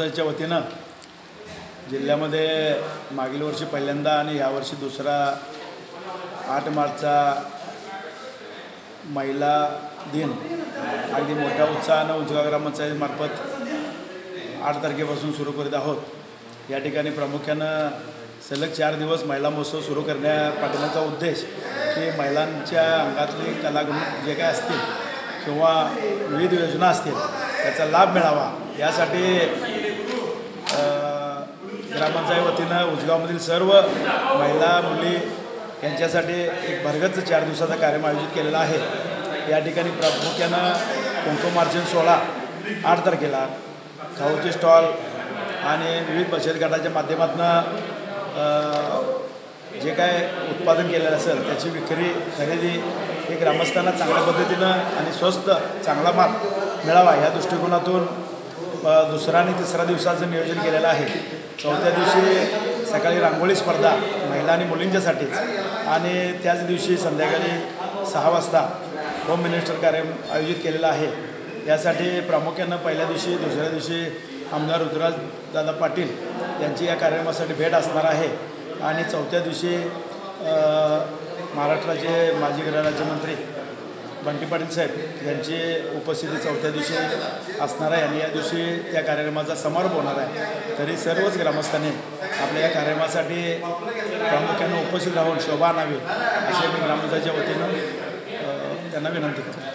ग्रामपंचायतच्या वतीनं जिल्ह्यामध्ये मागील वर्षी पहिल्यांदा आणि यावर्षी दुसरा 8 मार्चचा महिला दिन अगदी मोठ्या उत्साहानं उजवा ग्रामपंचायतीमार्फत 8 तारखेपासून सुरू करीत आहोत। या ठिकाणी प्रामुख्यानं सलग 4 दिवस महिला महोत्सव सुरू करण्यापाठीमागचा उद्देश की महिलांच्या अंगातली कलागुण जे काय असतील किंवा विविध योजना असतील त्याचा लाभ मिळावा यासाठी ग्रामपंचायत वतीनं उजगावमधील सर्व महिला मुली यांच्यासाठी एक भरगच्च 4 दिवसाचा कार्यक्रम आयोजित केलेला आहे। या ठिकाणी प्रामुख्यानं कुंकुमार्चन सोहळा 8 तारखेला, खाऊचे स्टॉल आणि विविध बचत गटाच्या माध्यमातून जे काय उत्पादन केलेलं असेल त्याची विक्री खरेदी हे ग्रामस्थांना चांगल्या पद्धतीनं आणि स्वस्त चांगला माल मिळावा या दृष्टिकोनातून दुसरा आणि तिसरा दिवसाचं नियोजन केलेलं आहे। चौथ्या दिवशी सकाळी रांगोळी स्पर्धा महिला आणि मुलींच्यासाठीच आणि त्याच दिवशी संध्याकाळी 6 वाजता होम मिनिस्टर कार्यक्रम आयोजित केलेला आहे। यासाठी प्रामुख्यानं पहिल्या दिवशी दुसऱ्या दिवशी आमदार ऋतुराज दादा पाटील यांची या कार्यक्रमासाठी भेट असणार आहे आणि चौथ्या दिवशी महाराष्ट्राचे माजी गृहराज्यमंत्री बंटी पाटील साहेब यांची उपस्थिती चौथ्या दिवशी असणार आहे आणि या दिवशी त्या कार्यक्रमाचा समारोप होणार आहे। तरी सर्वच ग्रामस्थांनी आपल्या या कार्यक्रमासाठी प्रामुख्यानं उपस्थित राहून शोभा आणावी अशी मी ग्रामपंचायतच्या वतीनं त्यांना विनंती करतो।